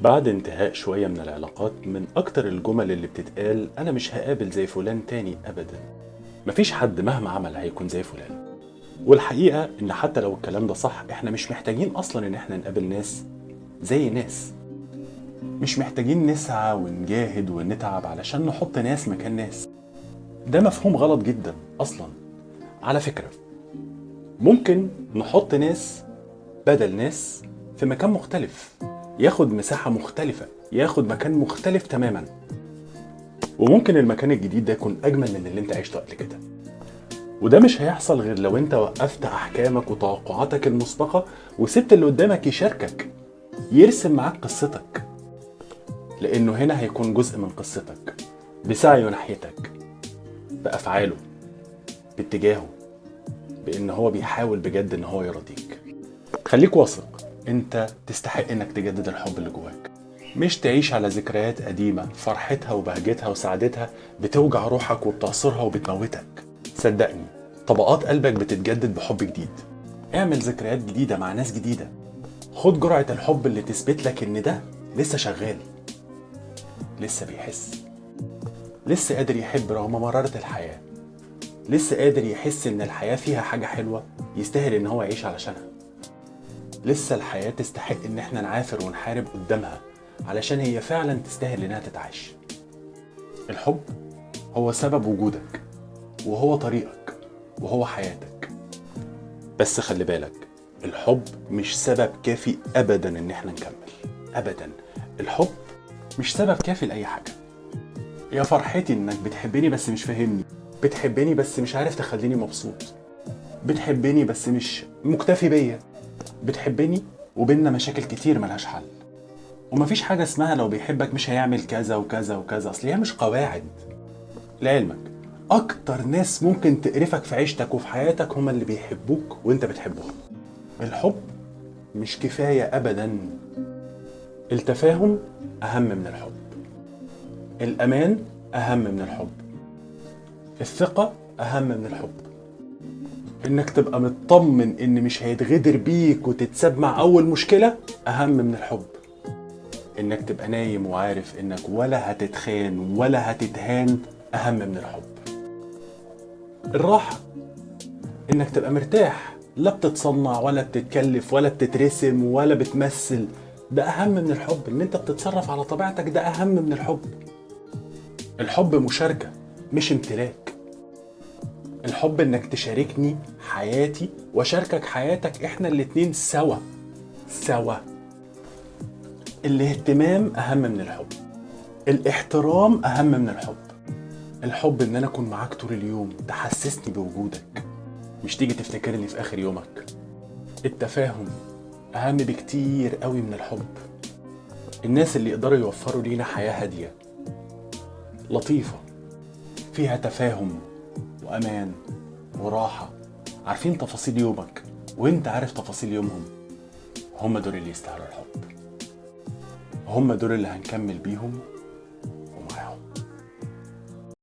بعد انتهاء شوية من العلاقات، من أكتر الجمل اللي بتتقال أنا مش هقابل زي فلان تاني أبدا. مفيش حد مهما عمل هيكون زي فلان. والحقيقة إن حتى لو الكلام ده صح، إحنا مش محتاجين أصلا إن إحنا نقابل ناس زي ناس. مش محتاجين نسعى ونجاهد ونتعب علشان نحط ناس مكان ناس. ده مفهوم غلط جدا أصلا. على فكرة، ممكن نحط ناس بدل ناس في مكان مختلف، ياخد مساحة مختلفة، ياخد مكان مختلف تماما. وممكن المكان الجديد ده يكون أجمل من اللي انت عشته قبل كده. وده مش هيحصل غير لو انت وقفت أحكامك وتوقعاتك المسبقة وسبت اللي قدامك يشاركك، يرسم معاك قصتك. لأنه هنا هيكون جزء من قصتك، بسعيه ناحيتك، بأفعاله، باتجاهه، بأن هو بيحاول بجد ان هو يرضيك. خليك واثق، انت تستحق انك تجدد الحب اللي جواك، مش تعيش على ذكريات قديمة فرحتها وبهجتها وسعادتها بتوجع روحك وبتعصرها وبتموتك. صدقني، طبقات قلبك بتتجدد بحب جديد. اعمل ذكريات جديدة مع ناس جديدة. خد جرعة الحب اللي تثبت لك ان ده لسه شغال، لسه بيحس، لسه قادر يحب رغم مرارة الحياة، لسه قادر يحس ان الحياة فيها حاجة حلوة يستاهل ان هو يعيش علشانها. لسه الحياة تستحق ان احنا نعافر ونحارب قدامها علشان هي فعلا تستاهل انها تتعاش. الحب هو سبب وجودك، وهو طريقك، وهو حياتك. بس خلي بالك، الحب مش سبب كافي ابدا ان احنا نكمل ابدا. الحب مش سبب كافي لاي حاجة. يا فرحتي انك بتحبني بس مش فاهمني، بتحبني بس مش عارف تخليني مبسوط، بتحبني بس مش مكتفي بيا، بتحبني وبيننا مشاكل كتير ملهاش حل. ومفيش حاجة اسمها لو بيحبك مش هيعمل كذا وكذا وكذا، اصل هي مش قواعد. لعلمك، اكتر ناس ممكن تقرفك في عيشتك وفي حياتك هما اللي بيحبوك وانت بتحبهم. الحب مش كفاية ابدا. التفاهم اهم من الحب، الامان اهم من الحب، الثقة اهم من الحب، انك تبقى مطمن ان مش هيتغدر بيك وتتساب مع اول مشكلة اهم من الحب، انك تبقى نايم وعارف انك ولا هتتخان ولا هتتهان اهم من الحب. الراحة، انك تبقى مرتاح، لا بتتصنع ولا بتتكلف ولا بتترسم ولا بتمثل، ده اهم من الحب. ان انت بتتصرف على طبيعتك، ده اهم من الحب. الحب مشاركة مش امتلاك. الحب انك تشاركني حياتي واشاركك حياتك، احنا الاتنين سوا سوا. الاهتمام اهم من الحب، الاحترام اهم من الحب. الحب ان انا اكون معاك طول اليوم، تحسسني بوجودك، مش تيجي تفتكرني في اخر يومك. التفاهم اهم بكتير قوي من الحب. الناس اللي يقدروا يوفروا لينا حياة هادية لطيفة فيها تفاهم وامان وراحة، عارفين تفاصيل يومك وانت عارف تفاصيل يومهم، هم دول اللي يستاهلوا الحب. هم دول اللي هنكمل بيهم